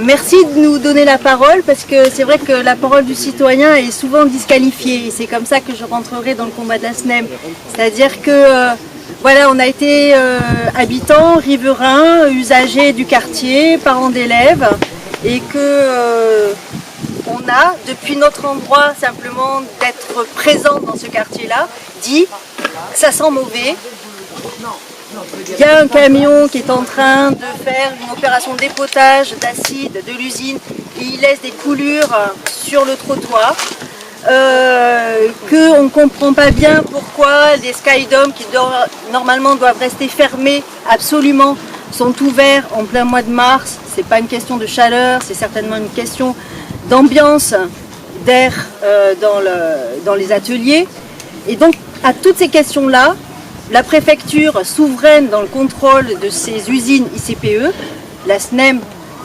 Merci de nous donner la parole parce que c'est vrai que la parole du citoyen est souvent disqualifiée et c'est comme ça que je rentrerai dans le combat de la SNEM. C'est-à-dire que voilà, on a été habitants, riverains, usagers du quartier, parents d'élèves et que on a, depuis notre endroit, simplement d'être présent dans ce quartier-là, dit « ça sent mauvais ». Il y a un camion qui est en train de faire une opération de dépotage d'acide de l'usine et il laisse des coulures sur le trottoir. Qu'on ne comprend pas bien pourquoi les Skydomes qui normalement doivent rester fermés absolument sont ouverts en plein mois de mars. Ce n'est pas une question de chaleur, c'est certainement une question d'ambiance, d'air dans les ateliers. Et donc à toutes ces questions-là, la préfecture souveraine dans le contrôle de ces usines ICPE, la SNEM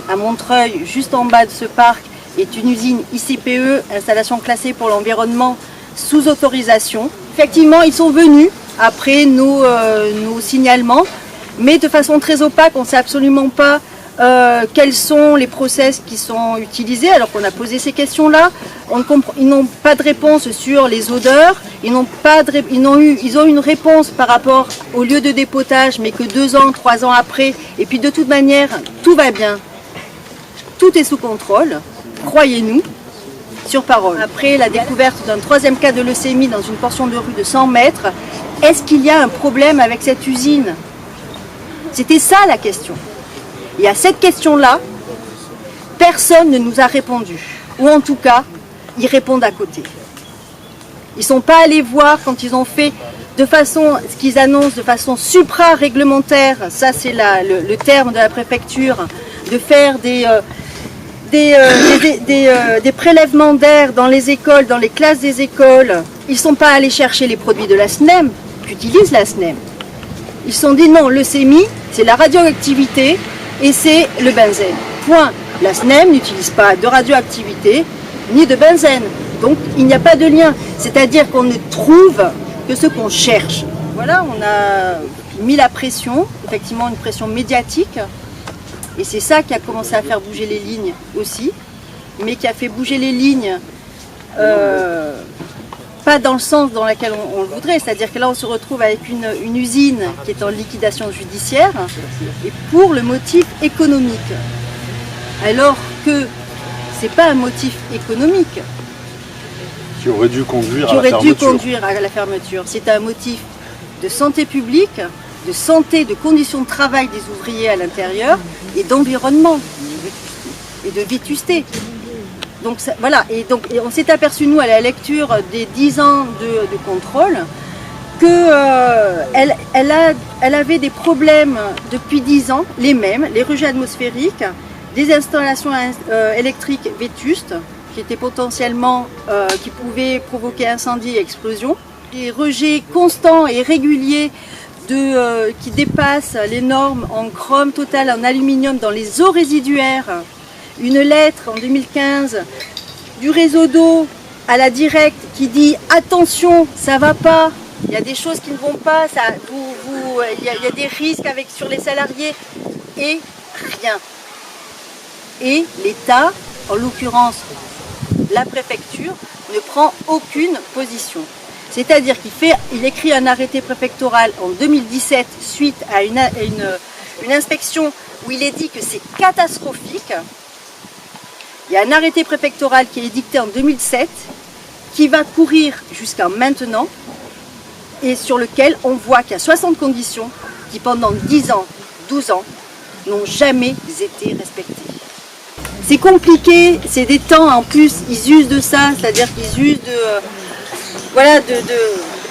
à Montreuil, juste en bas de ce parc, est une usine ICPE, installation classée pour l'environnement, sous autorisation. Effectivement, ils sont venus après nos signalements, mais de façon très opaque, on ne sait absolument pas quels sont les process qui sont utilisés, alors qu'on a posé ces questions-là. Ils n'ont pas de réponse sur les odeurs, ils ont eu une réponse par rapport au lieu de dépotage, mais que 2 ans, 3 ans après, et puis de toute manière, tout va bien. Tout est sous contrôle, croyez-nous, sur parole. Après la découverte d'un 3e cas de leucémie dans une portion de rue de 100 mètres, est-ce qu'il y a un problème avec cette usine? C'était ça la question. Et à cette question-là, personne ne nous a répondu. Ou en tout cas, ils répondent à côté. Ils ne sont pas allés voir quand ils ont fait de façon, ce qu'ils annoncent de façon supra-réglementaire, ça c'est le terme de la préfecture, de faire des prélèvements d'air dans les écoles, dans les classes des écoles. Ils ne sont pas allés chercher les produits de la SNEM, qu'utilise la SNEM. Ils se sont dit non, leucémie, c'est la radioactivité et c'est le benzène. Point. La SNEM n'utilise pas de radioactivité ni de benzène. Donc il n'y a pas de lien. C'est-à-dire qu'on ne trouve que ce qu'on cherche. Voilà, on a mis la pression, effectivement une pression médiatique. Et c'est ça qui a commencé à faire bouger les lignes aussi, mais qui a fait bouger les lignes pas dans le sens dans lequel on le voudrait, c'est-à-dire que là on se retrouve avec une usine qui est en liquidation judiciaire et pour le motif économique. Alors que c'est pas un motif économique qui aurait dû conduire à la fermeture. C'est un motif de santé publique, de santé, de conditions de travail des ouvriers à l'intérieur et d'environnement et de vétusté. Donc ça, voilà, et on s'est aperçu nous à la lecture des 10 ans de contrôle qu'elle avait des problèmes depuis 10 ans, les mêmes, les rejets atmosphériques, des installations électriques vétustes qui étaient potentiellement, qui pouvaient provoquer incendie et explosion, des rejets constants et réguliers qui dépassent les normes en chrome total, en aluminium dans les eaux résiduaires. Une lettre en 2015 du réseau d'eau à la directe qui dit attention, ça va pas, il y a des choses qui ne vont pas, il y a des risques sur les salariés et rien. Et l'État, en l'occurrence la préfecture, ne prend aucune position. C'est-à-dire qu'il écrit un arrêté préfectoral en 2017 suite à une inspection où il est dit que c'est catastrophique. Il y a un arrêté préfectoral qui est édicté en 2007 qui va courir jusqu'à maintenant et sur lequel on voit qu'il y a 60 conditions qui pendant 10 ans, 12 ans n'ont jamais été respectées. C'est compliqué, c'est des temps en plus, ils usent de ça, c'est-à-dire qu'ils usent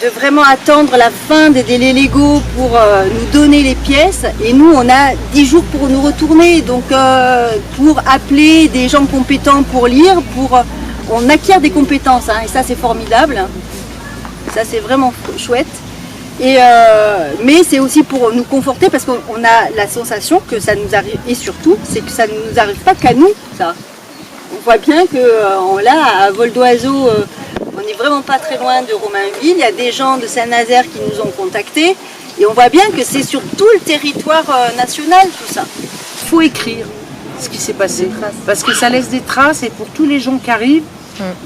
de vraiment attendre la fin des délais légaux pour nous donner les pièces et nous on a 10 jours pour nous retourner, donc pour appeler des gens compétents pour lire, on acquiert des compétences et ça c'est formidable, ça c'est vraiment chouette. Mais c'est aussi pour nous conforter parce qu'on a la sensation que ça nous arrive, et surtout c'est que ça ne nous arrive pas qu'à nous ça. On voit bien que là à vol d'oiseau, on n'est vraiment pas très loin de Romainville, il y a des gens de Saint-Nazaire qui nous ont contactés et on voit bien que c'est sur tout le territoire national tout ça. Il faut écrire, ce qui s'est passé. Parce que ça laisse des traces et pour tous les gens qui arrivent,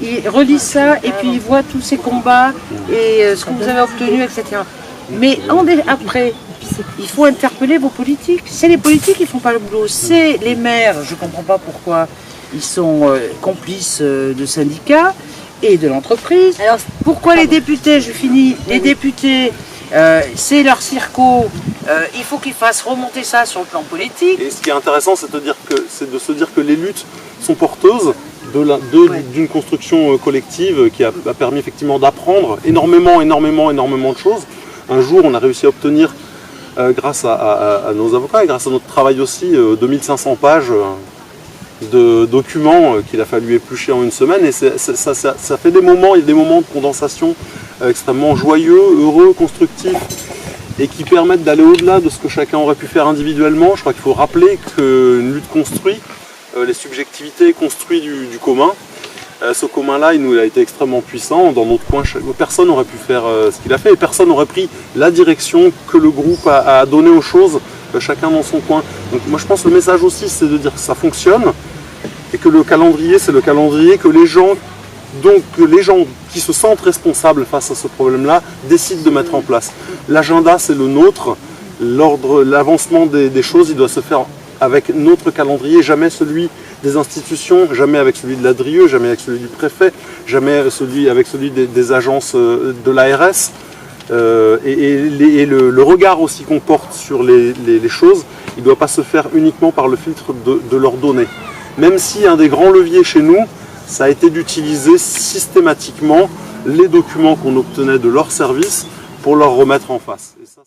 ils relisent ça et puis ils voient tous ces combats et ce que vous avez obtenu, etc. Mais après, il faut interpeller vos politiques. C'est les politiques qui ne font pas le boulot, c'est les maires. Je ne comprends pas pourquoi ils sont complices de syndicats et de l'entreprise. Alors pourquoi les députés, je finis, les députés, c'est leur circo, il faut qu'ils fassent remonter ça sur le plan politique. Et ce qui est intéressant, c'est de se dire que les luttes sont porteuses d'une construction collective qui a permis effectivement d'apprendre énormément de choses. Un jour, on a réussi à obtenir, grâce à nos avocats et grâce à notre travail aussi, 2500 pages de documents qu'il a fallu éplucher en une semaine. Et ça fait des moments, il y a des moments de condensation extrêmement joyeux, heureux, constructifs, et qui permettent d'aller au-delà de ce que chacun aurait pu faire individuellement. Je crois qu'il faut rappeler qu'une lutte construit, les subjectivités construit du commun. Ce commun-là, il a été extrêmement puissant. Dans notre coin, personne n'aurait pu faire ce qu'il a fait et personne n'aurait pris la direction que le groupe a donnée aux choses, chacun dans son coin. Donc moi je pense que le message aussi, c'est de dire que ça fonctionne et que le calendrier, c'est le calendrier que les gens qui se sentent responsables face à ce problème-là décident de mettre en place. L'agenda, c'est le nôtre. L'avancement des choses, il doit se faire avec notre calendrier, jamais celui des institutions, jamais avec celui de l'ADRIE, jamais avec celui du préfet, jamais avec celui des agences de l'ARS. Et le regard aussi qu'on porte sur les choses, il ne doit pas se faire uniquement par le filtre de leurs données. Même si un des grands leviers chez nous, ça a été d'utiliser systématiquement les documents qu'on obtenait de leurs services pour leur remettre en face. Et ça,